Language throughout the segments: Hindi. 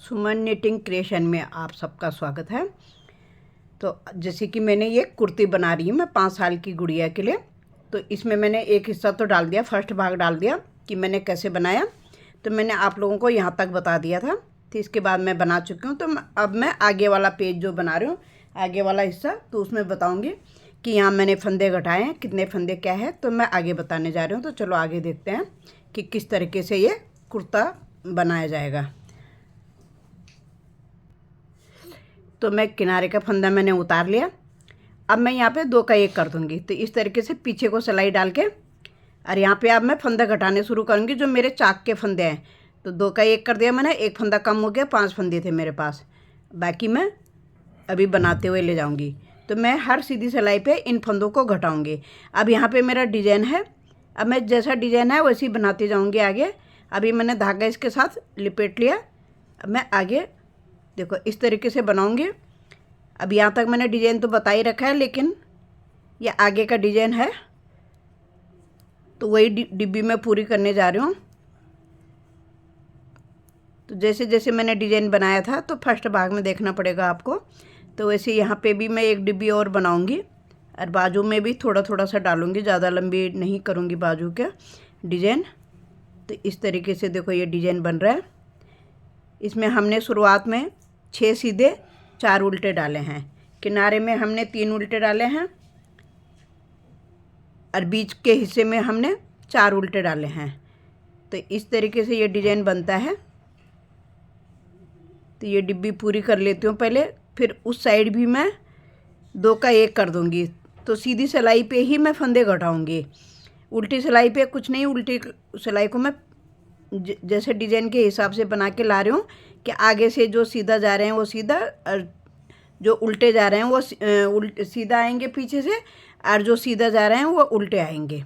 सुमन निटिंग क्रिएशन में आप सबका स्वागत है। तो जैसे कि मैंने ये कुर्ती बना रही हूँ मैं 5 साल की गुड़िया के लिए। तो इसमें मैंने एक हिस्सा तो डाल दिया, फर्स्ट भाग डाल दिया कि मैंने कैसे बनाया। तो मैंने आप लोगों को यहाँ तक बता दिया था। तो इसके बाद मैं बना चुकी हूँ। तो अब मैं आगे वाला पेज जो बना रही हूँ, आगे वाला हिस्सा, तो उसमें बताऊँगी कि यहाँ मैंने फंदे घटाए हैं, कितने फंदे क्या है, तो मैं आगे बताने जा रही हूँ। तो चलो आगे देखते हैं कि किस तरीके से ये कुर्ता बनाया जाएगा। तो मैं किनारे का फंदा मैंने उतार लिया। अब मैं यहाँ पे 2 का 1 कर दूँगी। तो इस तरीके से पीछे को सिलाई डाल के और यहाँ पे अब मैं फंदा घटाने शुरू करूँगी जो मेरे चाक के फंदे हैं। तो 2 का 1 कर दिया मैंने, एक फंदा कम हो गया, 5 फंदे थे मेरे पास, बाकी मैं अभी बनाते हुए ले जाऊँगी। तो मैं हर सीधी सिलाई पे इन फंदों को घटाऊँगी। अब यहाँ पे मेरा डिजाइन है, अब मैं जैसा डिजाइन है वैसे ही बनाती जाऊँगी आगे। अभी मैंने धागा इसके साथ लिपेट लिया। अब मैं आगे देखो इस तरीके से बनाऊंगी। अब यहाँ तक मैंने डिजाइन तो बता ही रखा है, लेकिन ये आगे का डिजाइन है तो वही डिब्बी में पूरी करने जा रही हूँ। तो जैसे जैसे मैंने डिजाइन बनाया था तो फर्स्ट भाग में देखना पड़ेगा आपको। तो वैसे यहाँ पे भी मैं एक डिब्बी और बनाऊंगी और बाजू में भी थोड़ा थोड़ा सा डालूंगी, ज़्यादा लंबी नहीं करूँगी बाजू के डिजाइन। तो इस तरीके से देखो ये डिजाइन बन रहा है। इसमें हमने शुरुआत में 6 सीधे 4 उल्टे डाले हैं, किनारे में हमने 3 उल्टे डाले हैं और बीच के हिस्से में हमने 4 उल्टे डाले हैं। तो इस तरीके से ये डिजाइन बनता है। तो ये डिब्बी पूरी कर लेती हूँ पहले, फिर उस साइड भी मैं 2 का 1 कर दूँगी। तो सीधी सिलाई पे ही मैं फंदे घटाऊँगी, उल्टी सिलाई पे कुछ नहीं। उल्टी सिलाई को मैं जैसे डिजाइन के हिसाब से बना के ला रही हूँ कि आगे से जो सीधा जा रहे हैं वो सीधा, और जो उल्टे जा रहे हैं वो सीधा आएंगे पीछे से, और जो सीधा जा रहे हैं वो उल्टे आएंगे।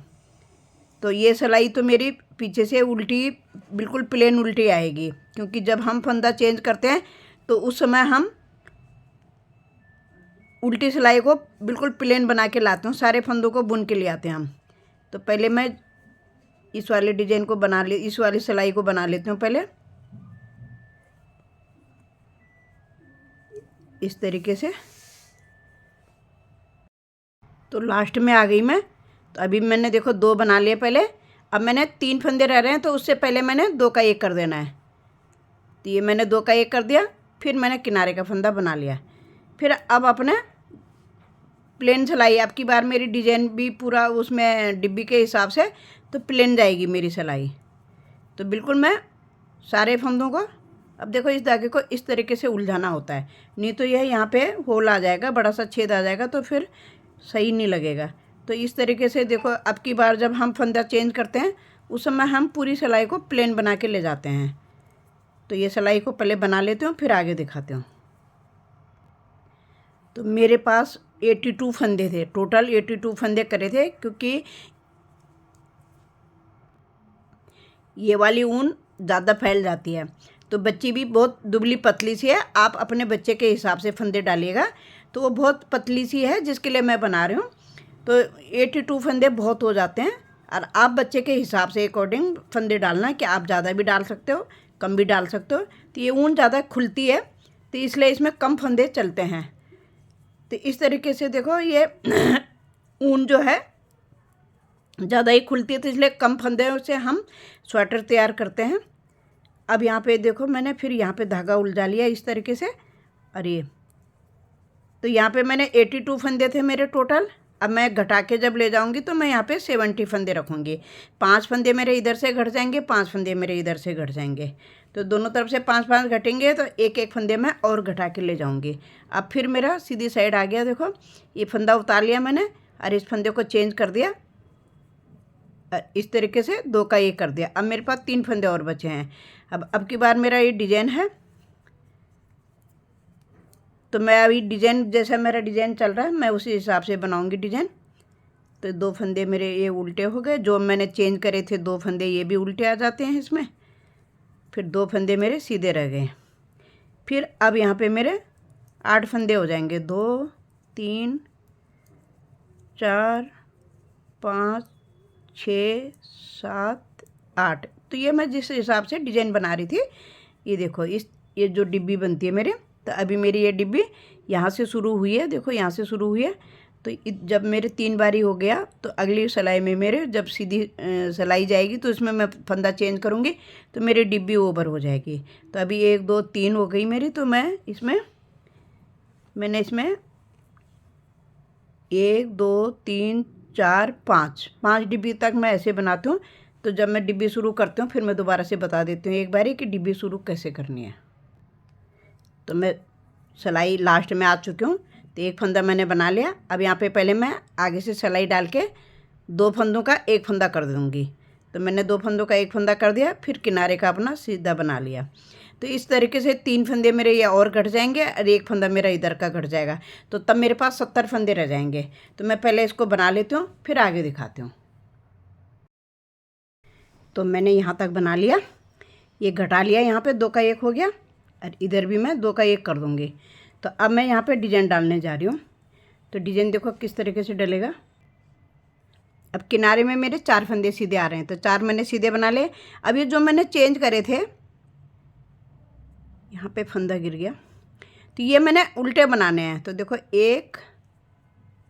तो ये सिलाई तो मेरी पीछे से उल्टी, बिल्कुल प्लेन उल्टी आएगी, क्योंकि जब हम फंदा चेंज करते हैं तो उस समय हम उल्टी सिलाई को बिल्कुल प्लेन बना के लाते हैं, सारे फंदों को बुन के ले आते हैं हम। तो पहले मैं इस वाले डिजाइन को इस वाली सिलाई को बना लेती हूँ पहले इस तरीके से। तो लास्ट में आ गई मैं। तो अभी मैंने देखो 2 बना लिए पहले। अब मैंने 3 फंदे रह रहे हैं, तो उससे पहले मैंने 2 का 1 कर देना है। तो ये मैंने 2 का 1 कर दिया, फिर मैंने किनारे का फंदा बना लिया। फिर अब अपने प्लेन सिलाई, अब की बार मेरी डिजाइन भी पूरा उसमें डिब्बी के हिसाब से तो प्लेन जाएगी मेरी सिलाई। तो बिल्कुल मैं सारे फंदों को, अब देखो इस धागे को इस तरीके से उलझाना होता है, नहीं तो यह यहाँ पे होल आ जाएगा, बड़ा सा छेद आ जाएगा, तो फिर सही नहीं लगेगा। तो इस तरीके से देखो अब की बार जब हम फंदा चेंज करते हैं उस समय हम पूरी सिलाई को प्लेन बना के ले जाते हैं। तो ये सिलाई को पहले बना लेती हूँ, फिर आगे दिखाती हूँ। तो मेरे पास 82 फंदे थे, टोटल 82 फंदे करे थे, क्योंकि ये वाली ऊन ज़्यादा फैल जाती है। तो बच्ची भी बहुत दुबली पतली सी है, आप अपने बच्चे के हिसाब से फंदे डालिएगा। तो वो बहुत पतली सी है जिसके लिए मैं बना रही हूँ। तो 82 फंदे बहुत हो जाते हैं, और आप बच्चे के हिसाब से अकॉर्डिंग फंदे डालना, कि आप ज़्यादा भी डाल सकते हो, कम भी डाल सकते हो। तो ये ऊन ज़्यादा खुलती है, तो इसलिए इसमें कम फंदे चलते हैं। तो इस तरीके से देखो ये ऊन जो है ज़्यादा ही खुलती है, तो इसलिए कम फंदे से हम स्वेटर तैयार करते हैं। अब यहाँ पे देखो मैंने फिर यहाँ पे धागा उलझा लिया इस तरीके से। और ये तो यहाँ पे मैंने 82 फंदे थे मेरे टोटल। अब मैं घटा के जब ले जाऊँगी तो मैं यहाँ पे 70 फंदे रखूँगी। 5 फंदे मेरे इधर से घट जाएंगे, 5 फंदे मेरे इधर से घट जाएंगे। तो दोनों तरफ से 5-5 घटेंगे, तो एक एक फंदे मैं और घटा के ले जाऊँगी। अब फिर मेरा सीधी साइड आ गया। देखो ये फंदा उतार लिया मैंने और इस फंदे को चेंज कर दिया, इस तरीके से 2 का 1 कर दिया। अब मेरे पास 3 फंदे और बचे हैं। अब की बार मेरा ये डिजाइन है, तो मैं अभी डिजाइन जैसा मेरा डिजाइन चल रहा है मैं उसी हिसाब से बनाऊंगी डिजाइन। तो 2 फंदे मेरे ये उल्टे हो गए, जो मैंने चेंज करे थे 2 फंदे ये भी उल्टे आ जाते हैं इसमें। फिर 2 फंदे मेरे सीधे रह गए। फिर अब यहाँ पे मेरे 8 फंदे हो जाएंगे, 2 3 4 5 6 7 8। तो ये मैं जिस हिसाब से डिजाइन बना रही थी, ये देखो इस ये जो डिब्बी बनती है मेरे, तो अभी मेरी ये डिब्बी यहाँ से शुरू हुई है, देखो यहाँ से शुरू हुई है। तो जब मेरे 3 बारी हो गया तो अगली सिलाई में मेरे जब सीधी सिलाई जाएगी तो इसमें मैं फंदा चेंज करूँगी तो मेरी डिब्बी ओवर हो जाएगी। तो अभी 1 2 3 हो गई मेरी। तो मैंने इसमें 1 2 3 4 5 डिब्बी तक मैं ऐसे बनाती हूँ। तो जब मैं डिब्बी शुरू करती हूँ फिर मैं दोबारा से बता देती हूँ एक बारी कि डिब्बी शुरू कैसे करनी है। तो मैं सिलाई लास्ट में आ चुकी हूँ। तो एक फंदा मैंने बना लिया। अब यहाँ पे पहले मैं आगे से सिलाई डाल के 2 फंदों का एक फंदा कर दूँगी। तो मैंने 2 फंदों का एक फंदा कर दिया, फिर किनारे का अपना सीधा बना लिया। तो इस तरीके से 3 फंदे मेरे ये और घट जाएंगे और एक फंदा मेरा इधर का घट जाएगा। तो तब मेरे पास 70 फंदे रह जाएंगे। तो मैं पहले इसको बना लेती हूँ, फिर आगे दिखाती हूँ। तो मैंने यहाँ तक बना लिया, ये घटा लिया, यहाँ पे 2 का 1 हो गया और इधर भी मैं 2 का 1 कर दूँगी। तो अब मैं यहाँ पे डिजाइन डालने जा रही हूँ। तो डिजाइन देखो किस तरीके से डलेगा। अब किनारे में मेरे 4 फंदे सीधे आ रहे हैं, तो 4 मैंने सीधे बना लिए। अब ये जो मैंने चेंज करे थे, यहाँ पे फंदा गिर गया, तो ये मैंने उल्टे बनाने हैं। तो देखो 1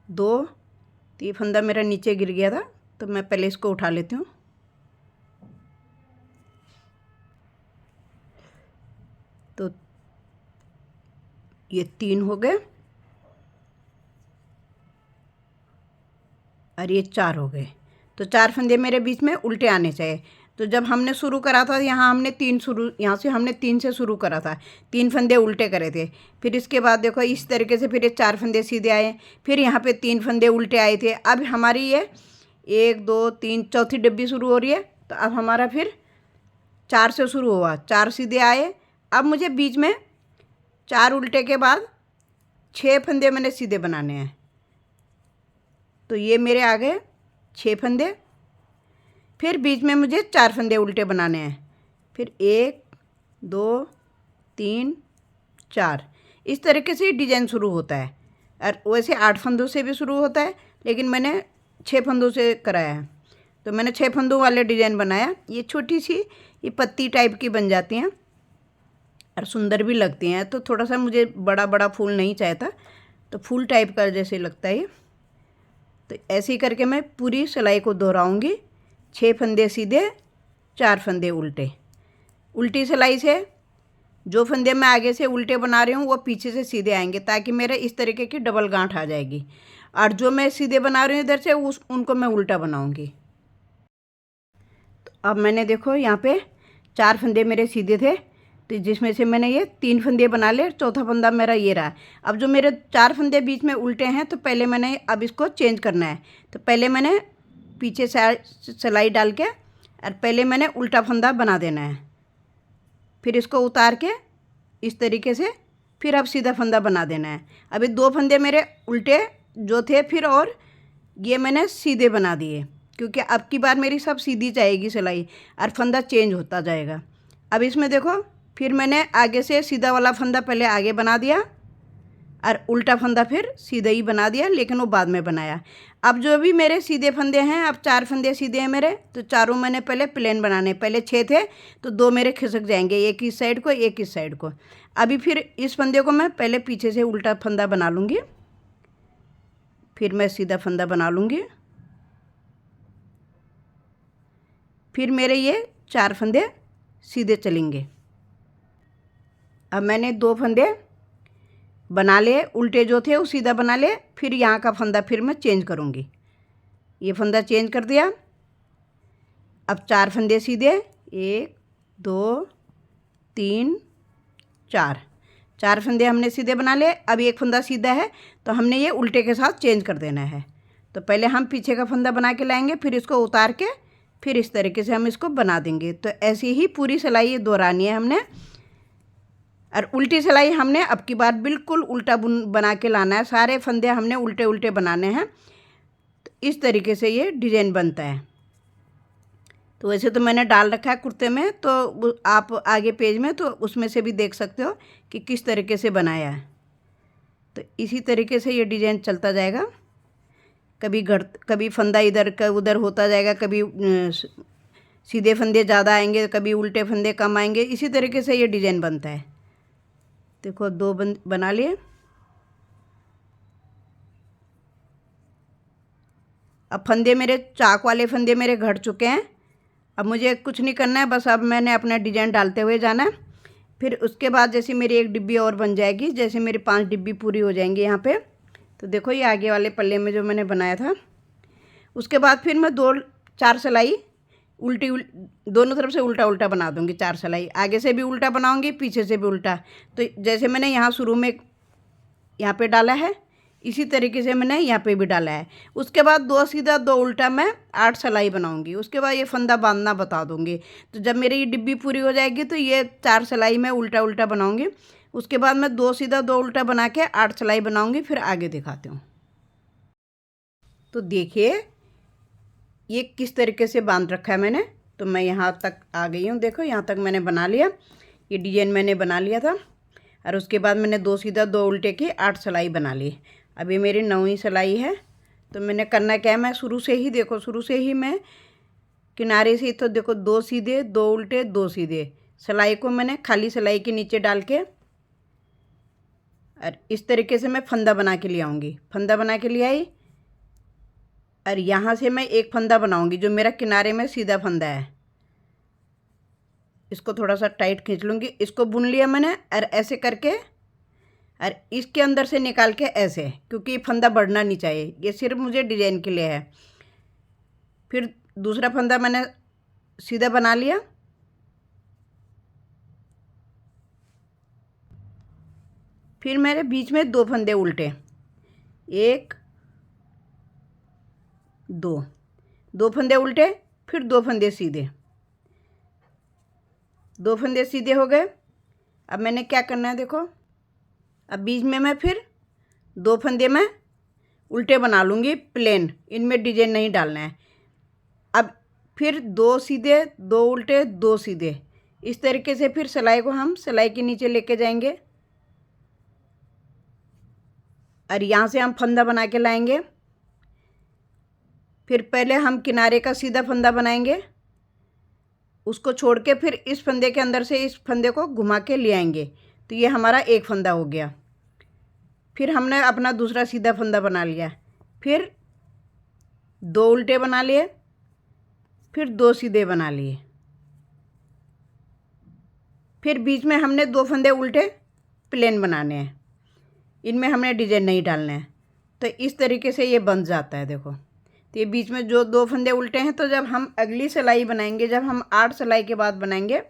2, तो ये फंदा मेरा नीचे गिर गया था, तो मैं पहले इसको उठा लेती हूँ। तो ये 3 हो गए और ये 4 हो गए। तो 4 फंदे मेरे बीच में उल्टे आने चाहिए। तो जब हमने शुरू करा था यहाँ हमने 3 से शुरू करा था, 3 फंदे उल्टे करे थे। फिर इसके बाद देखो इस तरीके से फिर ये 4 फंदे सीधे आए, फिर यहाँ पे 3 फंदे उल्टे आए थे। अब हमारी ये 1 2 3 चौथी डिब्बी शुरू हो रही है। तो अब हमारा फिर 4 से शुरू हुआ, 4 सीधे आए। अब मुझे बीच में 4 उल्टे के बाद 6 फंदे मैंने सीधे बनाने हैं। तो ये मेरे आ गए 6 फंदे। फिर बीच में मुझे 4 फंदे उल्टे बनाने हैं। फिर 1 2 3 4, इस तरीके से डिजाइन शुरू होता है। और वैसे 8 फंदों से भी शुरू होता है, लेकिन मैंने 6 फंदों से कराया है। तो मैंने 6 फंदों वाले डिजाइन बनाया। ये छोटी सी ये पत्ती टाइप की बन जाती हैं और सुंदर भी लगती हैं। तो थोड़ा सा मुझे बड़ा बड़ा फूल नहीं चाहता, तो फूल टाइप का जैसे लगता है। तो ऐसे ही करके मैं पूरी सिलाई को दोहराऊंगी। 6 फंदे सीधे, 4 फंदे उल्टे। उल्टी सिलाई से जो फंदे मैं आगे से उल्टे बना रही हूँ वो पीछे से सीधे आएंगे, ताकि मेरे इस तरीके की डबल गांठ आ जाएगी। और जो मैं सीधे बना रही हूँ इधर से उनको मैं उल्टा बनाऊंगी। तो अब मैंने देखो यहाँ पे 4 फंदे मेरे सीधे थे, तो जिसमें से मैंने ये 3 फंदे बना लिए, चौथा फंदा मेरा ये रहा। अब जो मेरे 4 फंदे बीच में उल्टे हैं, तो पहले मैंने अब इसको चेंज करना है। तो पहले मैंने पीछे से सिलाई डाल के और पहले मैंने उल्टा फंदा बना देना है। फिर इसको उतार के इस तरीके से फिर अब सीधा फंदा बना देना है। अभी 2 फंदे मेरे उल्टे जो थे फिर, और ये मैंने सीधे बना दिए, क्योंकि अब की बार मेरी सब सीधी जाएगी सिलाई और फंदा चेंज होता जाएगा। अब इसमें देखो फिर मैंने आगे से सीधा वाला फंदा पहले आगे बना दिया और उल्टा फंदा फिर सीधा ही बना दिया, लेकिन वो बाद में बनाया। अब जो भी मेरे सीधे फंदे हैं, अब 4 फंदे सीधे हैं मेरे, तो चारों मैंने पहले प्लेन बनाने। पहले 6 थे तो 2 मेरे खिसक जाएंगे, एक इस साइड को एक इस साइड को। अभी फिर इस फंदे को मैं पहले पीछे से उल्टा फंदा बना लूँगी, फिर मैं सीधा फंदा बना लूँगी। फिर मेरे ये 4 फंदे सीधे चलेंगे। अब मैंने 2 फंदे बना लिए, उल्टे जो थे वो सीधा बना लिए। फिर यहाँ का फंदा फिर मैं चेंज करूँगी, ये फंदा चेंज कर दिया। अब 4 फंदे सीधे, 1 2 3 4 फंदे हमने सीधे बना लिए। अब एक फंदा सीधा है तो हमने ये उल्टे के साथ चेंज कर देना है। तो पहले हम पीछे का फंदा बना के लाएंगे, फिर इसको उतार के फिर इस तरीके से हम इसको बना देंगे। तो ऐसे ही पूरी सिलाई दोहरानी है हमने। और उल्टी सिलाई हमने अब की बार बिल्कुल उल्टा बना के लाना है। सारे फंदे हमने उल्टे उल्टे बनाने हैं। तो इस तरीके से ये डिज़ाइन बनता है। तो वैसे तो मैंने डाल रखा है कुर्ते में, तो आप आगे पेज में तो उसमें से भी देख सकते हो कि किस तरीके से बनाया है। तो इसी तरीके से ये डिज़ाइन चलता जाएगा। कभी फंदा इधर का उधर होता जाएगा, कभी सीधे फंदे ज़्यादा आएंगे, कभी उल्टे फंदे कम आएंगे। इसी तरीके से ये डिज़ाइन बनता है। देखो 2 बना लिए। अब फंदे मेरे, चाक वाले फंदे मेरे घट चुके हैं। अब मुझे कुछ नहीं करना है, बस अब मैंने अपना डिजाइन डालते हुए जाना है। फिर उसके बाद जैसे मेरी एक डिब्बी और बन जाएगी, जैसे मेरी 5 डिब्बी पूरी हो जाएंगी यहाँ पे, तो देखो ये आगे वाले पल्ले में जो मैंने बनाया था, उसके बाद फिर मैं 4 सिलाई उल्टी दोनों तरफ से उल्टा उल्टा बना दूँगी। 4 सिलाई आगे से भी उल्टा बनाऊँगी, पीछे से भी उल्टा। तो जैसे मैंने यहाँ शुरू में यहाँ पे डाला है, इसी तरीके से मैंने यहाँ पे भी डाला है। उसके बाद 2 सीधा 2 उल्टा मैं 8 सिलाई बनाऊंगी। उसके बाद ये फंदा बांधना बता दूंगी। तो जब मेरी ये डिब्बी पूरी हो जाएगी तो ये 4 सिलाई मैं उल्टा उल्टा बनाऊंगी। उसके बाद मैं 2 सीधा 2 उल्टा बना के 8 सिलाई बनाऊंगी। फिर आगे दिखाती हूँ। तो देखिए ये किस तरीके से बांध रखा है मैंने। तो मैं यहाँ तक आ गई हूँ, देखो यहाँ तक मैंने बना लिया। ये डिजाइन मैंने बना लिया था और उसके बाद मैंने 2 सीधा 2 उल्टे की 8 सिलाई बना ली। अभी मेरी 9वीं सिलाई है। तो मैंने करना क्या है, मैं शुरू से ही देखो, शुरू से ही मैं किनारे से, तो देखो 2 सीधे 2 उल्टे 2 सीधे सिलाई को मैंने खाली सिलाई के नीचे डाल के और इस तरीके से मैं फंदा बना के ले आऊँगी। फंदा बना के ले आई और यहाँ से मैं एक फंदा बनाऊँगी जो मेरा किनारे में सीधा फंदा है। इसको थोड़ा सा टाइट खींच लूँगी। इसको बुन लिया मैंने और ऐसे करके और इसके अंदर से निकाल के ऐसे, क्योंकि ये फंदा बढ़ना नहीं चाहिए, ये सिर्फ मुझे डिजाइन के लिए है। फिर दूसरा फंदा मैंने सीधा बना लिया। फिर मेरे बीच में 2 फंदे उल्टे, 1 2 फंदे उल्टे, फिर 2 फंदे सीधे, 2 फंदे सीधे हो गए। अब मैंने क्या करना है देखो, अब बीच में मैं फिर 2 फंदे में उल्टे बना लूँगी प्लेन, इनमें डिजाइन नहीं डालना है। अब फिर 2 सीधे 2 उल्टे 2 सीधे, इस तरीके से फिर सिलाई को हम सिलाई के नीचे लेके जाएंगे और यहाँ से हम फंदा बना के लाएंगे। फिर पहले हम किनारे का सीधा फंदा बनाएंगे, उसको छोड़ के फिर इस फंदे के अंदर से इस फंदे को घुमा के ले आएंगे। तो ये हमारा एक फंदा हो गया। फिर हमने अपना दूसरा सीधा फंदा बना लिया, फिर 2 उल्टे बना लिए, फिर 2 सीधे बना लिए, फिर बीच में हमने 2 फंदे उल्टे प्लेन बनाने हैं, इनमें हमने डिजाइन नहीं डालना है। तो इस तरीके से ये बन जाता है देखो। तो ये बीच में जो 2 फंदे उल्टे हैं, तो जब हम अगली सिलाई बनाएंगे, जब हम 8 सिलाई के बाद बनाएंगे,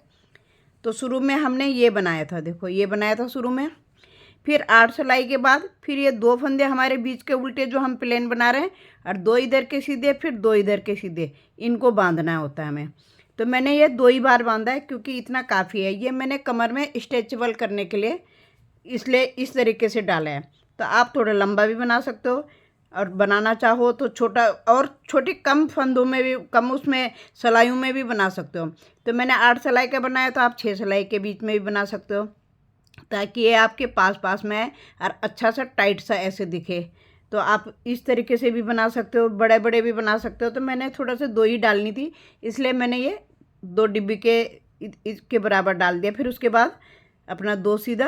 तो शुरू में हमने ये बनाया था, देखो ये बनाया था शुरू में। फिर 8 सिलाई के बाद फिर ये 2 फंदे हमारे बीच के उल्टे जो हम प्लेन बना रहे हैं, और 2 इधर के सीधे, फिर 2 इधर के सीधे, इनको बांधना होता है हमें। तो मैंने ये 2 ही बार बांधा है, क्योंकि इतना काफ़ी है। ये मैंने कमर में स्ट्रेचेबल करने के लिए इसलिए इस तरीके से डाला है। तो आप थोड़ा लंबा भी बना सकते हो, और बनाना चाहो तो छोटा, और छोटी कम फंदों में भी, कम उसमें सिलाइयों में भी बना सकते हो। तो मैंने 8 सिलाई का बनाया, तो आप 6 सिलाई के बीच में भी बना सकते हो, ताकि ये आपके पास पास में है और अच्छा सा टाइट सा ऐसे दिखे। तो आप इस तरीके से भी बना सकते हो, बड़े बड़े भी बना सकते हो। तो मैंने थोड़ा सा 2 ही डालनी थी, इसलिए मैंने ये 2 डिब्बी के इसके बराबर डाल दिया। फिर उसके बाद अपना 2 सीधा,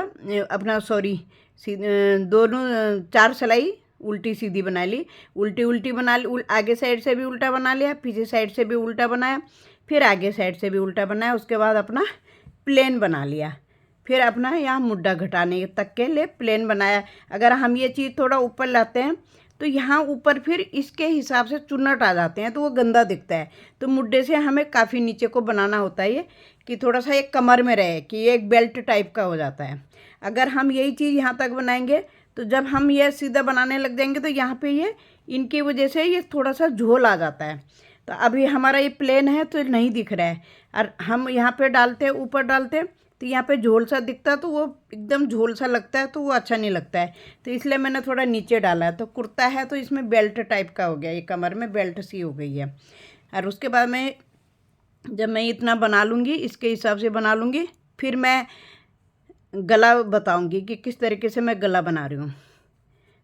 अपना सॉरी दोनों 4 सिलाई उल्टी सीधी बना ली, उल्टी उल्टी बना ली, आगे साइड से भी उल्टा बना लिया, पीछे साइड से भी उल्टा बनाया, फिर आगे साइड से भी उल्टा बनाया। उसके बाद अपना प्लेन बना लिया, फिर अपना यहाँ मुड्ढा घटाने तक के लिए प्लेन बनाया। अगर हम ये चीज़ थोड़ा ऊपर लाते हैं, तो यहाँ ऊपर फिर इसके हिसाब से चुन्नट आ जाते हैं, तो वो गंदा दिखता है। तो मुड्ढे से हमें काफ़ी नीचे को बनाना होता है, ये कि थोड़ा सा एक कमर में रहे, कि ये एक बेल्ट टाइप का हो जाता है। अगर हम यही चीज़ यहाँ तक बनाएंगे, तो जब हम ये सीधा बनाने लग जाएंगे, तो यहाँ पे ये इनकी वजह से ये थोड़ा सा झोल आ जाता है। तो अभी हमारा ये प्लेन है तो नहीं दिख रहा है, और हम यहाँ पे डालते, ऊपर डालते, तो यहाँ पे झोल सा दिखता है, तो वो एकदम झोल सा लगता है, तो वो अच्छा नहीं लगता है। तो इसलिए मैंने थोड़ा नीचे डाला है। तो कुर्ता है तो इसमें बेल्ट टाइप का हो गया, ये कमर में बेल्ट सी हो गई है। और उसके बाद मैं, जब मैं इतना बना लूँगी, इसके हिसाब से बना लूँगी, फिर मैं गला बताऊँगी कि किस तरीके से मैं गला बना रही हूँ।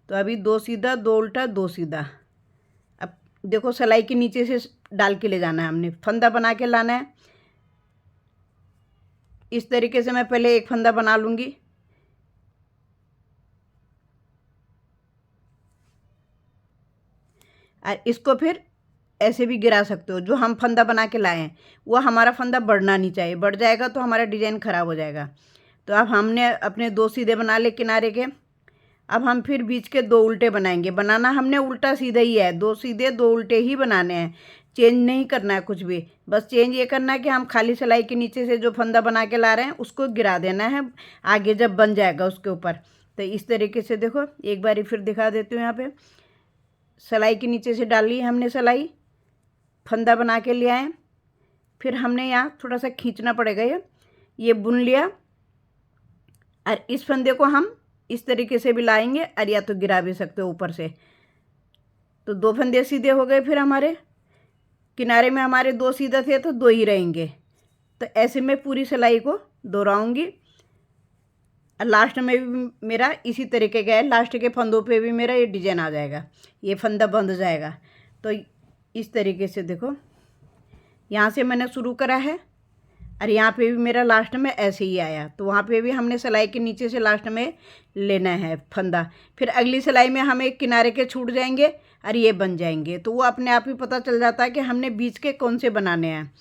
तो अभी 2 सीधा 2 उल्टा 2 सीधा। अब देखो सिलाई के नीचे से डाल के ले जाना है, हमने फंदा बना के लाना है। इस तरीके से मैं पहले एक फंदा बना लूँगी, और इसको फिर ऐसे भी गिरा सकते हो। जो हम फंदा बना के लाए हैं वो हमारा फंदा बढ़ना नहीं चाहिए, बढ़ जाएगा तो हमारा डिज़ाइन ख़राब हो जाएगा। तो अब हमने अपने 2 सीधे बना ले किनारे के। अब हम फिर बीच के 2 उल्टे बनाएंगे। बनाना हमने उल्टा सीधा ही है, 2 सीधे 2 उल्टे ही बनाने हैं, चेंज नहीं करना है कुछ भी। बस चेंज ये करना है कि हम खाली सिलाई के नीचे से जो फंदा बना के ला रहे हैं उसको गिरा देना है आगे जब बन जाएगा उसके ऊपर। तो इस तरीके से देखो, एक बारी फिर दिखा देती हूँ। यहाँ पे सिलाई के नीचे से डाली हमने सिलाई, फंदा बना के ले आए, फिर हमने यहाँ थोड़ा सा खींचना पड़ेगा, ये बुन लिया। और इस फंदे को हम इस तरीके से भी लाएंगे और या तो गिरा भी सकते हो ऊपर से। तो 2 फंदे सीधे हो गए। फिर हमारे किनारे में हमारे 2 सीधा थे तो 2 ही रहेंगे। तो ऐसे में पूरी सिलाई को दोहराऊंगी और लास्ट में भी मेरा इसी तरीके का है। लास्ट के फंदों पे भी मेरा ये डिजाइन आ जाएगा, ये फंदा बंध जाएगा। तो इस तरीके से देखो, यहाँ से मैंने शुरू करा है और यहाँ पे भी मेरा लास्ट में ऐसे ही आया। तो वहाँ पे भी हमने सिलाई के नीचे से लास्ट में लेना है फंदा। फिर अगली सिलाई में हमें किनारे के छूट जाएंगे और ये बन जाएंगे। तो वो अपने आप ही पता चल जाता है कि हमने बीच के कौन से बनाने हैं।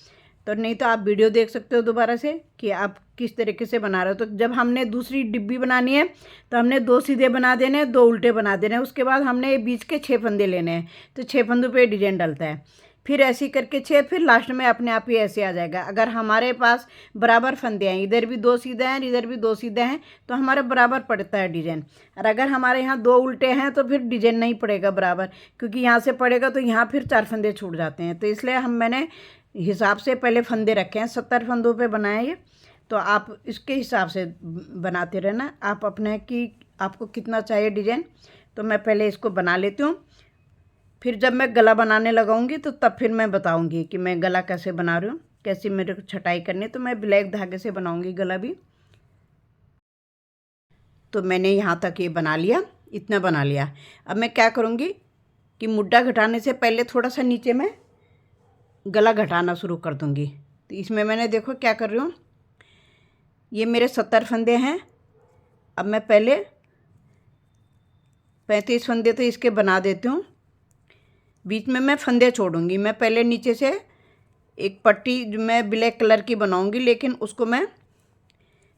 तो नहीं तो आप वीडियो देख सकते हो दोबारा से कि आप किस तरीके से बना रहे हो। तो जब हमने दूसरी डिब्बी बनानी है तो हमने 2 सीधे बना देने हैं, 2 उल्टे बना देने हैं। उसके बाद हमने बीच के 6 फंदे लेने हैं। तो 6 फंदों पे डिजाइन डलता है। फिर ऐसे करके 6, फिर लास्ट में अपने आप ही ऐसे आ जाएगा। अगर हमारे पास बराबर फंदे हैं, इधर भी 2 सीधे हैं इधर भी 2 सीधे हैं, तो हमारा बराबर पड़ता है डिजाइन। और अगर हमारे यहाँ 2 उल्टे हैं तो फिर डिजाइन नहीं पड़ेगा बराबर, क्योंकि यहाँ से पड़ेगा तो यहाँ फिर 4 फंदे छूट जाते हैं। तो इसलिए मैंने हिसाब से पहले फंदे रखे हैं, 70 फंदों पे बनाए ये। तो आप इसके हिसाब से बनाते रहना, आप अपने कि आपको कितना चाहिए डिजाइन। तो मैं पहले इसको बना लेती हूँ, फिर जब मैं गला बनाने लगाऊंगी तो तब फिर मैं बताऊंगी कि मैं गला कैसे बना रही हूँ, कैसे मेरे को छटाई करनी है। तो मैं ब्लैक धागे से बनाऊंगी गला भी। तो मैंने यहाँ तक ये बना लिया, इतना बना लिया। अब मैं क्या करूँगी कि मुड्ढा घटाने से पहले थोड़ा सा नीचे में गला घटाना शुरू कर दूँगी। तो इसमें मैंने देखो क्या कर रही हूँ, ये मेरे 70 फंदे हैं। अब मैं पहले 35 फंदे तो इसके बना देती हूँ। बीच में मैं फंदे छोड़ूंगी। मैं पहले नीचे से एक पट्टी जो मैं ब्लैक कलर की बनाऊंगी, लेकिन उसको मैं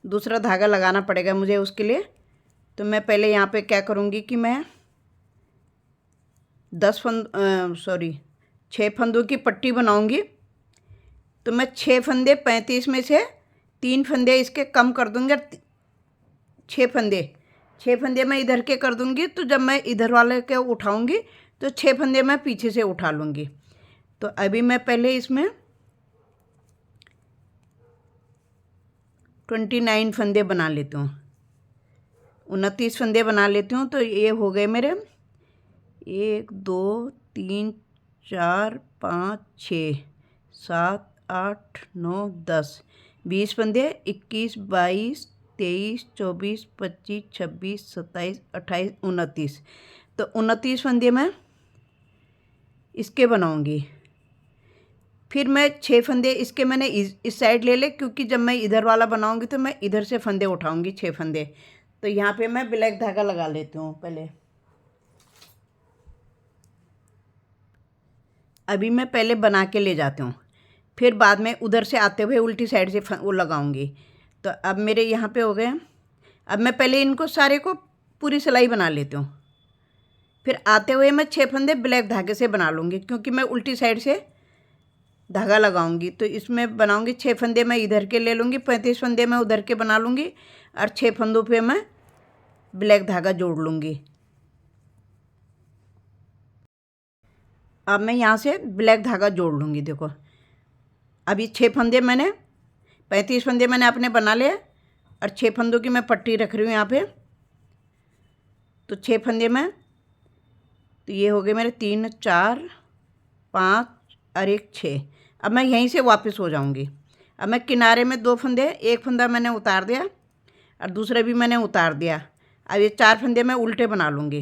दूसरा धागा लगाना पड़ेगा मुझे उसके लिए। तो मैं पहले यहाँ पे क्या करूँगी कि मैं 6 फंदों की पट्टी बनाऊंगी। तो मैं 6 फंदे 35 में से 3 फंदे इसके कम कर दूँगी और 6 फंदे मैं इधर के कर दूँगी। तो जब मैं इधर वाले के उठाऊँगी तो 6 फंदे मैं पीछे से उठा लूँगी। तो अभी मैं पहले इसमें 29 फंदे बना लेती हूँ, 29 फंदे बना लेती हूँ। तो ये हो गए मेरे 1 2 3 4 5 6 7 8 9 10 20 फंदे, 21 22 23 24 25 26 27 28 29। तो 29 फंदे मैं इसके बनाऊंगी। फिर मैं 6 फंदे इसके मैंने इस साइड ले ले, क्योंकि जब मैं इधर वाला बनाऊंगी तो मैं इधर से फंदे उठाऊंगी 6 फंदे। तो यहाँ पे मैं ब्लैक धागा लगा लेती हूँ पहले। अभी मैं पहले बना के ले जाती हूँ, फिर बाद में उधर से आते हुए उल्टी साइड से वो लगाऊंगी। तो अब मेरे यहाँ पे हो गए। अब मैं पहले इनको सारे को पूरी सिलाई बना लेती हूँ, फिर आते हुए मैं 6 फंदे ब्लैक धागे से बना लूँगी, क्योंकि मैं उल्टी साइड से धागा लगाऊंगी। तो इसमें बनाऊंगी 6 फंदे मैं इधर के ले लूँगी, 35 फंदे मैं उधर के बना लूँगी और 6 फंदों पे मैं ब्लैक धागा जोड़ लूँगी। अब मैं यहाँ से ब्लैक धागा जोड़ लूँगी। देखो अभी 6 फंदे मैंने 35 फंदे मैंने अपने बना लिए और 6 फंदों की मैं पट्टी रख रही हूँ यहाँ पे। तो 6 फंदे में तो ये हो गए मेरे 3 4 5 और 1 6। अब मैं यहीं से वापस हो जाऊंगी। अब मैं किनारे में 2 फंदे, एक फंदा मैंने उतार दिया और दूसरा भी मैंने उतार दिया। अब ये 4 फंदे मैं उल्टे बना लूँगी,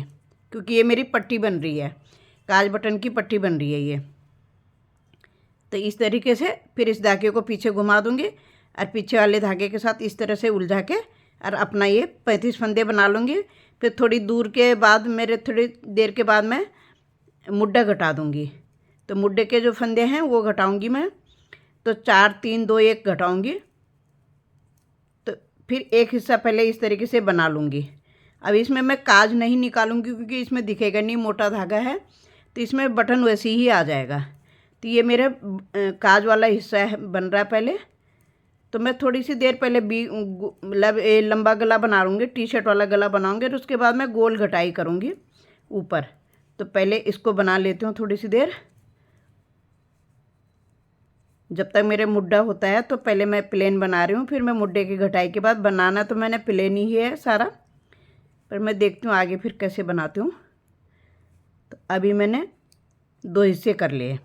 क्योंकि ये मेरी पट्टी बन रही है, काज बटन की पट्टी बन रही है ये। तो इस तरीके से फिर इस धागे को पीछे घुमा दूँगी और पीछे वाले धागे के साथ इस तरह से उलझा के और अपना ये 35 फंदे बना लूँगी। फिर थोड़ी दूर के बाद थोड़ी देर के बाद मैं मुड्ढा घटा दूँगी। तो मुड्ढे के जो फंदे हैं वो घटाऊँगी मैं, तो 4 3 2 1 घटाऊँगी। तो फिर एक हिस्सा पहले इस तरीके से बना लूँगी। अब इसमें मैं काज नहीं निकालूँगी क्योंकि इसमें दिखेगा नहीं, मोटा धागा है, तो इसमें बटन वैसे ही आ जाएगा। तो ये मेरा काज वाला हिस्सा है, बन रहा है पहले। तो मैं थोड़ी सी देर पहले मतलब लंबा गला बना लूँगी, टी शर्ट वाला गला बनाऊँगी, और उसके बाद मैं गोल घटाई करूँगी ऊपर। तो पहले इसको बना लेती हूँ थोड़ी सी देर, जब तक मेरे मुड्ढा होता है। तो पहले मैं प्लेन बना रही हूँ, फिर मैं मुड्ढे की घटाई के बाद बनाना तो मैंने प्लेन ही है सारा, पर मैं देखती हूँ आगे फिर कैसे बनाती हूँ। तो अभी मैंने 2 हिस्से कर लिए,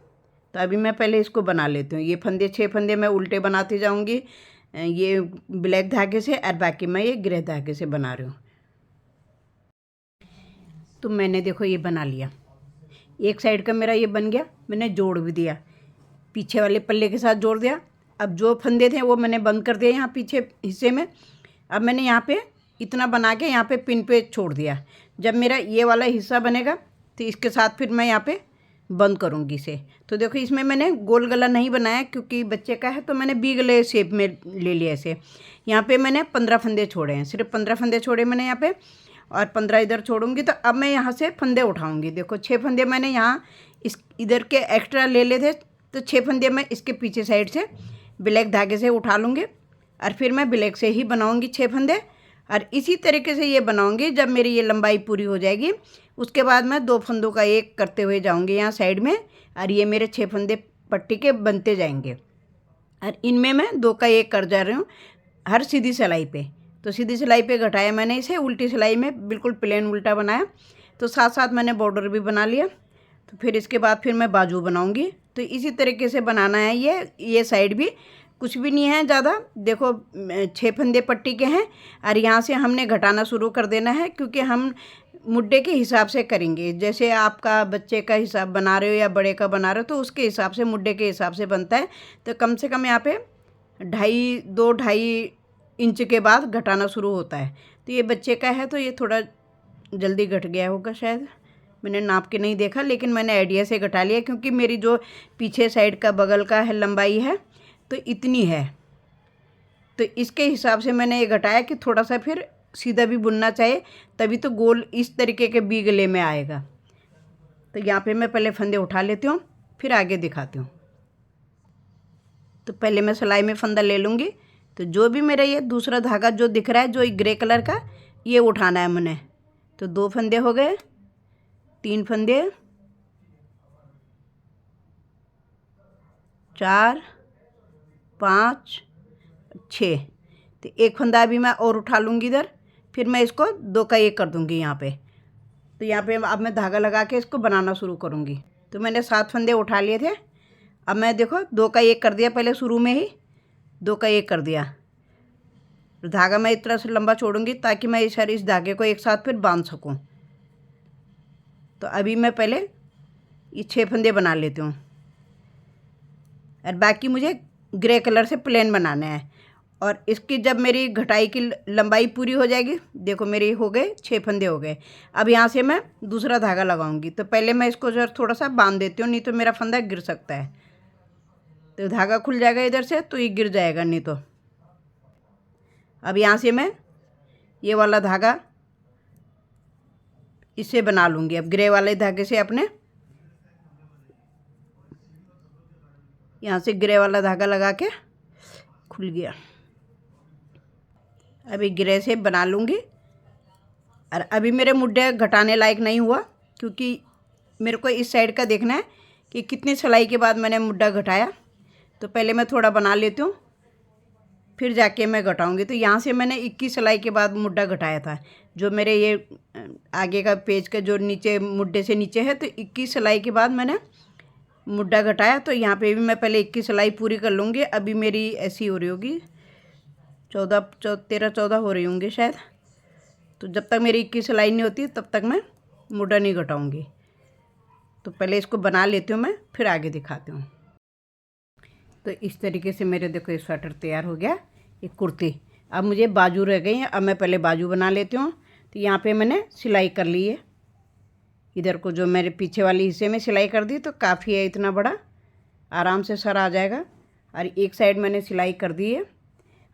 तो अभी मैं पहले इसको बना लेती हूँ। ये फंदे 6 फंदे मैं उल्टे बनाती जाऊँगी, ये ब्लैक धागे से, और बाकी मैं ये ग्रे धागे से बना रही हूँ। तो मैंने देखो ये बना लिया, एक साइड का मेरा ये बन गया, मैंने जोड़ भी दिया, पीछे वाले पल्ले के साथ जोड़ दिया। अब जो फंदे थे वो मैंने बंद कर दिया यहाँ पीछे हिस्से में। अब मैंने यहाँ पे इतना बना के यहाँ पे पिन पे छोड़ दिया। जब मेरा ये वाला हिस्सा बनेगा तो इसके साथ फिर मैं यहाँ पे बंद करूँगी इसे। तो देखो इसमें मैंने गोल गला नहीं बनाया क्योंकि बच्चे का है, तो मैंने बी गले शेप में ले लिया इसे। यहाँ पे मैंने 15 फंदे छोड़े हैं, सिर्फ 15 फंदे छोड़े मैंने यहाँ पे, और 15 इधर छोड़ूंगी। तो अब मैं यहाँ से फंदे उठाऊंगी। देखो 6 फंदे मैंने यहाँ इस इधर के एक्स्ट्रा ले लिए थे, तो 6 फंदे मैं इसके पीछे साइड से ब्लैक धागे से उठा लूँगी, और फिर मैं ब्लैक से ही बनाऊँगी 6 फंदे। और इसी तरीके से ये बनाऊँगी। जब मेरी ये लंबाई पूरी हो जाएगी उसके बाद मैं 2 फंदों का एक करते हुए जाऊँगी यहाँ साइड में, और ये मेरे 6 फंदे पट्टी के बनते जाएंगे, और इनमें मैं 2 का एक कर जा रही हूँ हर सीधी सिलाई पे। तो सीधी सिलाई पे घटाया मैंने इसे, उल्टी सिलाई में बिल्कुल प्लेन उल्टा बनाया। तो साथ साथ मैंने बॉर्डर भी बना लिया। तो फिर इसके बाद फिर मैं बाजू बनाऊंगी। तो इसी तरीके से बनाना है। ये साइड भी कुछ भी नहीं है ज़्यादा। देखो 6 फंदे पट्टी के हैं, और यहाँ से हमने घटाना शुरू कर देना है क्योंकि हम मुड्ढे के हिसाब से करेंगे। जैसे आपका बच्चे का हिसाब बना रहे हो या बड़े का बना रहे हो तो उसके हिसाब से, मुड्ढे के हिसाब से बनता है। तो कम से कम यहाँ पे 2.5 इंच के बाद घटाना शुरू होता है। तो ये बच्चे का है तो ये थोड़ा जल्दी घट गया होगा शायद, मैंने नाप के नहीं देखा, लेकिन मैंने आइडिया से घटा लिया क्योंकि मेरी जो पीछे साइड का बगल का है लंबाई है तो इतनी है। तो इसके हिसाब से मैंने ये घटाया कि थोड़ा सा फिर सीधा भी बुनना चाहिए, तभी तो गोल इस तरीके के बी गले में आएगा। तो यहाँ पे मैं पहले फंदे उठा लेती हूँ, फिर आगे दिखाती हूँ। तो पहले मैं सिलाई में फंदा ले लूँगी। तो जो भी मेरा ये दूसरा धागा जो दिख रहा है, जो ग्रे कलर का, ये उठाना है मैंने। तो 2 फंदे हो गए, 3 फंदे, 4 5 6। तो एक फंदा अभी मैं और उठा लूँगी इधर, फिर मैं इसको 2 का 1 कर दूँगी यहाँ पे। तो यहाँ पे अब मैं धागा लगा के इसको बनाना शुरू करूँगी। तो मैंने 7 फंदे उठा लिए थे। अब मैं देखो 2 का 1 कर दिया, पहले शुरू में ही 2 का 1 कर दिया। धागा मैं इस तरह से लंबा छोड़ूंगी ताकि मैं इस धागे को एक साथ फिर बांध सकूं। तो अभी मैं पहले ये 6 फंदे बना लेती हूँ, और बाकी मुझे ग्रे कलर से प्लेन बनाने हैं। और इसकी जब मेरी घटाई की लंबाई पूरी हो जाएगी, देखो मेरी हो गए 6 फंदे हो गए। अब यहाँ से मैं दूसरा धागा लगाऊंगी। तो पहले मैं इसको जो थोड़ा सा बांध देती हूँ, नहीं तो मेरा फंदा गिर सकता है। तो धागा खुल जाएगा इधर से तो ये गिर जाएगा नहीं तो। अब यहाँ से मैं ये वाला धागा इसे बना लूँगी। अब ग्रे वाले धागे से अपने यहाँ से ग्रे वाला धागा लगा के, खुल गया। अभी ग्रे से बना लूँगी। और अभी मेरे मुड्ढे घटाने लायक नहीं हुआ क्योंकि मेरे को इस साइड का देखना है कि कितनी सिलाई के बाद मैंने मुड्ढा घटाया। तो पहले मैं थोड़ा बना लेती हूँ, फिर जाके मैं घटाऊँगी। तो यहाँ से मैंने 21 सिलाई के बाद मुड्ढा घटाया था। जो मेरे ये आगे का पेज का जो नीचे मुड्ढे से नीचे है, तो 21 सिलाई के बाद मैंने मुड्ढा घटाया। तो यहाँ पे भी मैं पहले 21 सिलाई पूरी कर लूँगी। अभी मेरी ऐसी हो रही होगी 13-14 हो रही होंगी शायद। तो जब तक मेरी 21 सिलाई नहीं होती तब तक मैं मुड्ढा नहीं घटाऊँगी। तो पहले इसको बना लेती हूँ मैं, फिर आगे दिखाती हूँ। तो इस तरीके से मेरे देखो ये स्वेटर तैयार हो गया, ये कुर्ती। अब मुझे बाजू रह गई हैं, अब मैं पहले बाजू बना लेती हूँ। तो यहाँ पे मैंने सिलाई कर ली है, इधर को जो मेरे पीछे वाले हिस्से में सिलाई कर दी तो काफ़ी है, इतना बड़ा आराम से सर आ जाएगा। और एक साइड मैंने सिलाई कर दी है।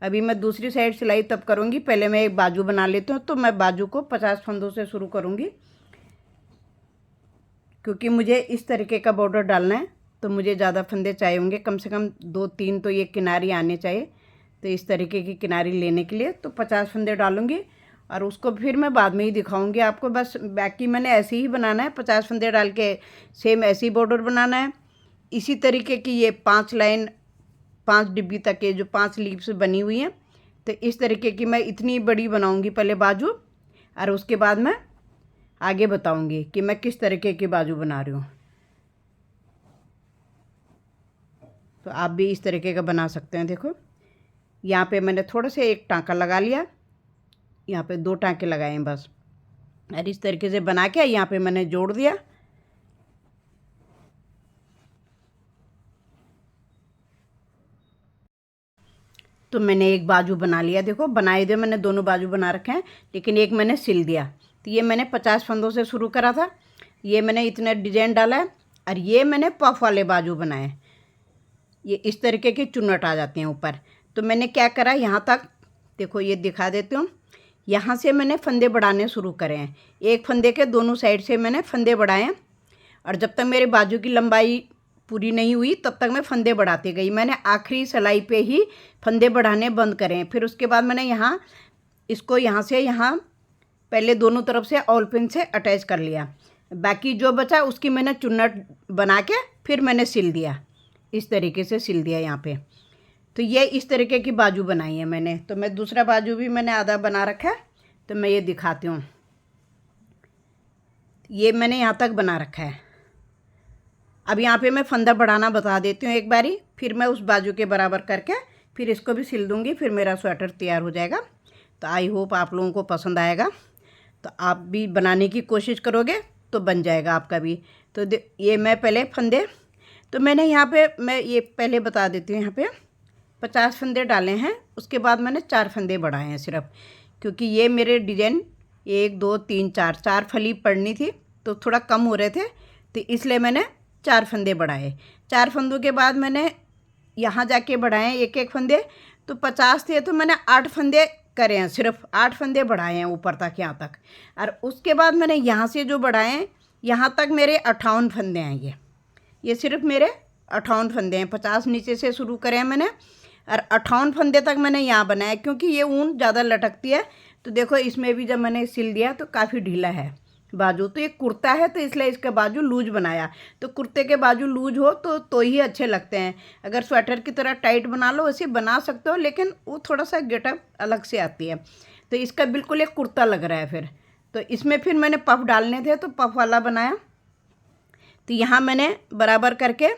अभी मैं दूसरी साइड सिलाई तब करूँगी, पहले मैं एक बाजू बना लेती हूँ। तो मैं बाजू को 50 फंदों से शुरू करूँगी, क्योंकि मुझे इस तरीके का बॉर्डर डालना है तो मुझे ज़्यादा फंदे चाहिए होंगे, कम से कम 2-3 तो ये किनारी आने चाहिए। तो इस तरीके की किनारी लेने के लिए तो 50 फंदे डालूँगी और उसको फिर मैं बाद में ही दिखाऊंगी आपको। बस बाकी मैंने ऐसे ही बनाना है, 50 फंदे डाल के सेम ऐसे ही बॉर्डर बनाना है। इसी तरीके की ये 5 लाइन 5 डिब्बी तक के जो 5 लीव्स बनी हुई हैं, तो इस तरीके की मैं इतनी बड़ी बनाऊंगी पहले बाजू, और उसके बाद मैं आगे बताऊंगी कि मैं किस तरीके की बाजू बना रही हूँ। तो आप भी इस तरीके का बना सकते हैं। देखो यहाँ पे मैंने थोड़ा सा एक टाँका लगा लिया, यहाँ पे 2 टाँके लगाए हैं बस, और इस तरीके से बना के यहाँ पे मैंने जोड़ दिया। तो मैंने एक बाजू बना लिया। देखो बनाए दे मैंने दोनों बाजू बना रखे हैं, लेकिन एक मैंने सिल दिया। तो ये मैंने 50 फंदों से शुरू करा था, ये मैंने इतना डिजाइन डाला है, और ये मैंने पफ वाले बाजू बनाए। ये इस तरीके की चुन्नट आ जाती हैं ऊपर। तो मैंने क्या करा, यहाँ तक देखो ये दिखा देती हूँ। यहाँ से मैंने फंदे बढ़ाने शुरू करे हैं, एक फंदे के दोनों साइड से मैंने फंदे बढ़ाए हैं, और जब तक मेरे बाजू की लंबाई पूरी नहीं हुई तब तक मैं फंदे बढ़ाती गई। मैंने आखिरी सिलाई पे ही फंदे बढ़ाने बंद करें। फिर उसके बाद मैंने यहाँ इसको यहाँ से यहाँ पहले दोनों तरफ से ऑल पिन से अटैच कर लिया। बाकी जो बचा उसकी मैंने चुन्नट बना के फिर मैंने सिल दिया, इस तरीके से सिल दिया यहाँ पे। तो ये इस तरीके की बाजू बनाई है मैंने। तो मैं दूसरा बाजू भी मैंने आधा बना रखा है, तो मैं ये दिखाती हूँ। ये मैंने यहाँ तक बना रखा है। अब यहाँ पे मैं फंदा बढ़ाना बता देती हूँ एक बारी, फिर मैं उस बाजू के बराबर करके फिर इसको भी सिल दूँगी, फिर मेरा स्वेटर तैयार हो जाएगा। तो आई होप आप लोगों को पसंद आएगा। तो आप भी बनाने की कोशिश करोगे तो बन जाएगा आपका भी। तो ये मैं पहले फंदे, तो मैंने यहाँ पे मैं ये पहले बता देती हूँ, यहाँ पे 50 फंदे डाले हैं। उसके बाद मैंने 4 फंदे बढ़ाए हैं सिर्फ, क्योंकि ये मेरे डिजाइन 1 2 3 4 फली पड़नी थी तो थोड़ा कम हो रहे थे, तो इसलिए मैंने 4 फंदे बढ़ाए। 4 फंदों के बाद मैंने यहाँ जाके बढ़ाए एक एक फंदे। तो 50 थे तो मैंने 8 फंदे करे हैं, सिर्फ 8 फंदे बढ़ाए हैं ऊपर तक यहाँ तक। और उसके बाद मैंने यहाँ से जो बढ़ाए हैं यहाँ तक मेरे 58 फंदे हैं। ये सिर्फ मेरे 58 फंदे हैं। 50 नीचे से शुरू करे हैं मैंने, और 58 फंदे तक मैंने यहाँ बनाया, क्योंकि ये ऊन ज़्यादा लटकती है। तो देखो इसमें भी जब मैंने सिल दिया तो काफ़ी ढीला है बाजू। तो ये कुर्ता है तो इसलिए इसका बाजू लूज बनाया। तो कुर्ते के बाजू लूज हो तो ही अच्छे लगते हैं। अगर स्वेटर की तरह टाइट बना लो वैसे बना सकते हो, लेकिन वो थोड़ा सा गेटअप अलग से आती है। तो इसका बिल्कुल एक कुर्ता लग रहा है। फिर तो इसमें फिर मैंने पफ डालने थे तो पफ वाला बनाया। तो यहाँ मैंने बराबर करके,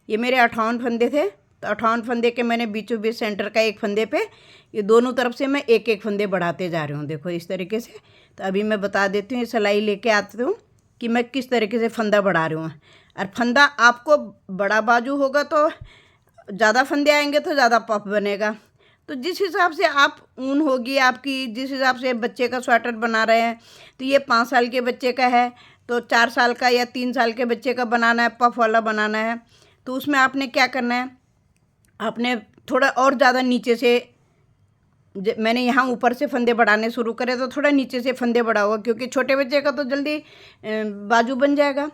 ये मेरे 58 फंदे थे, तो 58 फंदे के मैंने बीचों बीच सेंटर का एक फंदे पे ये दोनों तरफ से मैं एक एक फंदे बढ़ाते जा रही हूँ। देखो इस तरीके से। तो अभी मैं बता देती हूँ, ये सिलाई लेके आती हूँ कि मैं किस तरीके से फंदा बढ़ा रही हूँ। और फंदा आपको बड़ा बाजू होगा तो ज़्यादा फंदे आएंगे तो ज़्यादा पफ बनेगा। तो जिस हिसाब से आप ऊन होगी आपकी, जिस हिसाब से बच्चे का स्वेटर बना रहे हैं, तो ये 5 साल के बच्चे का है तो 4 साल का या 3 साल के बच्चे का बनाना है, पफ वाला बनाना है। तो उसमें आपने क्या करना है, आपने थोड़ा और ज़्यादा नीचे से, मैंने यहाँ ऊपर से फंदे बढ़ाने शुरू करे तो थोड़ा नीचे से फंदे बढ़ाओ, क्योंकि छोटे बच्चे का तो जल्दी बाजू बन जाएगा।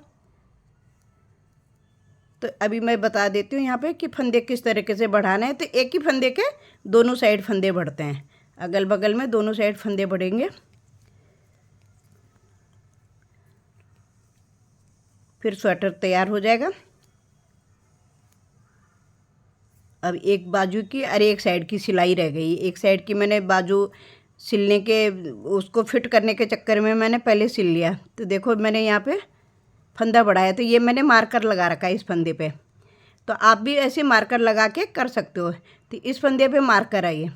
तो अभी मैं बता देती हूँ यहाँ पे कि फंदे किस तरीके से बढ़ाने हैं। तो एक ही फंदे के दोनों साइड फंदे बढ़ते हैं, अगल बगल में दोनों साइड फंदे बढ़ेंगे। फिर स्वेटर तैयार हो जाएगा। अब एक बाजू की और एक साइड की सिलाई रह गई। एक साइड की मैंने बाजू सिलने के, उसको फिट करने के चक्कर में मैंने पहले सिल लिया। तो देखो मैंने यहाँ पे फंदा बढ़ाया, तो ये मैंने मार्कर लगा रखा है इस फंदे पे। तो आप भी ऐसे मार्कर लगा के कर सकते हो। तो इस फंदे पे मार्कर आइए।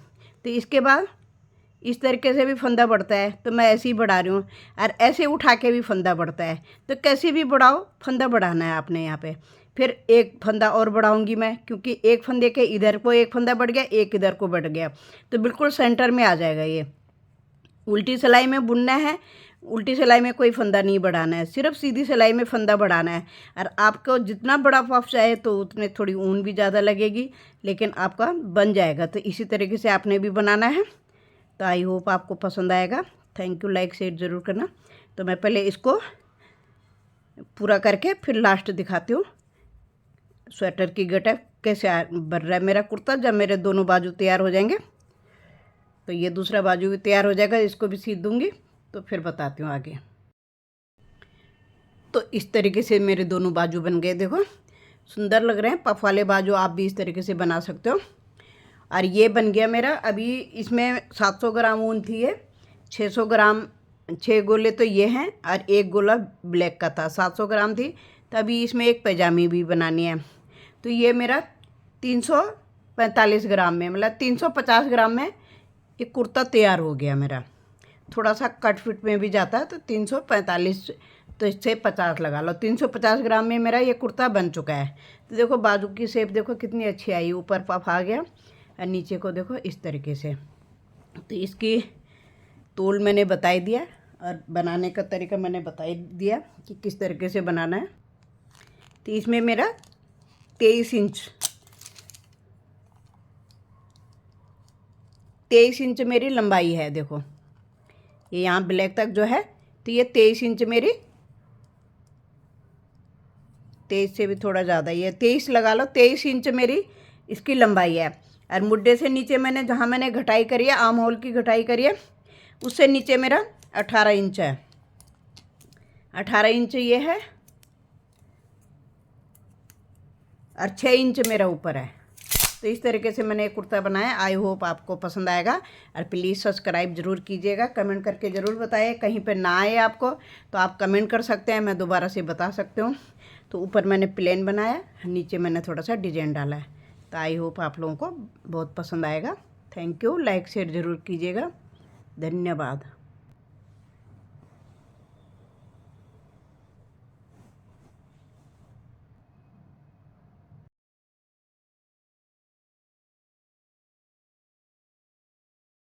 तो इसके बाद इस तरीके से भी फंदा बढ़ता है, तो मैं ऐसे ही बढ़ा रही हूँ। और ऐसे उठा के भी फंदा बढ़ता है। तो कैसे भी बढ़ाओ, फंदा बढ़ाना है आपने यहाँ पे। फिर एक फंदा और बढ़ाऊंगी मैं, क्योंकि एक फंदे के इधर को एक फंदा बढ़ गया, एक इधर को बढ़ गया, तो बिल्कुल सेंटर में आ जाएगा। ये उल्टी सिलाई में बुनना है, उल्टी सिलाई में कोई फंदा नहीं बढ़ाना है, सिर्फ सीधी सिलाई में फंदा बढ़ाना है। और आपको जितना बड़ा पफ चाहे तो उतने थोड़ी ऊन भी ज़्यादा लगेगी, लेकिन आपका बन जाएगा। तो इसी तरीके से आपने भी बनाना है। तो आई होप आपको पसंद आएगा। थैंक यू, लाइक शेयर ज़रूर करना। तो मैं पहले इसको पूरा करके फिर लास्ट दिखाती हूँ स्वेटर की गटा कैसे बन रहा है मेरा कुर्ता। जब मेरे दोनों बाजू तैयार हो जाएंगे तो ये दूसरा बाजू भी तैयार हो जाएगा, इसको भी सील दूँगी तो फिर बताती हूँ आगे। तो इस तरीके से मेरे दोनों बाजू बन गए, देखो सुंदर लग रहे हैं। पफ वाले बाजू आप भी इस तरीके से बना सकते हो। और ये बन गया मेरा। अभी इसमें 700 ग्राम ऊन थी, ये 600 ग्राम 6 गोले तो ये हैं और एक गोला ब्लैक का था। 700 ग्राम थी। तो अभी इसमें एक पैजामी भी बनानी है। तो ये मेरा 345 ग्राम में, मतलब 350 ग्राम में ये कुर्ता तैयार हो गया मेरा। थोड़ा सा कट फिट में भी जाता है तो 345, तो इससे 50 लगा लो। 350 ग्राम में मेरा ये कुर्ता बन चुका है। तो देखो बाजू की शेप देखो कितनी अच्छी आई, ऊपर पफ आ गया और नीचे को देखो इस तरीके से। तो इसकी तोल मैंने बता दिया और बनाने का तरीका मैंने बता दिया कि किस तरीके से बनाना है। तो इसमें मेरा 23 इंच मेरी लंबाई है। देखो ये यहाँ ब्लैक तक जो है, तो ये 23 इंच मेरी, 23 से भी थोड़ा ज़्यादा, ये 23 लगा लो, 23 इंच मेरी इसकी लंबाई है। और मुड्ढे से नीचे मैंने जहाँ मैंने घटाई करी है, आर्म होल की घटाई करी है, उससे नीचे मेरा 18 इंच है। 18 इंच ये है और 6 इंच मेरा ऊपर है। तो इस तरीके से मैंने एक कुर्ता बनाया। आई होप आपको पसंद आएगा। और प्लीज़ सब्सक्राइब ज़रूर कीजिएगा। कमेंट करके ज़रूर बताइए, कहीं पे ना आए आपको तो आप कमेंट कर सकते हैं, मैं दोबारा से बता सकती हूँ। तो ऊपर मैंने प्लेन बनाया, नीचे मैंने थोड़ा सा डिजाइन डाला है। तो आई होप आप लोगों को बहुत पसंद आएगा। थैंक यू, लाइक शेयर ज़रूर कीजिएगा। धन्यवाद।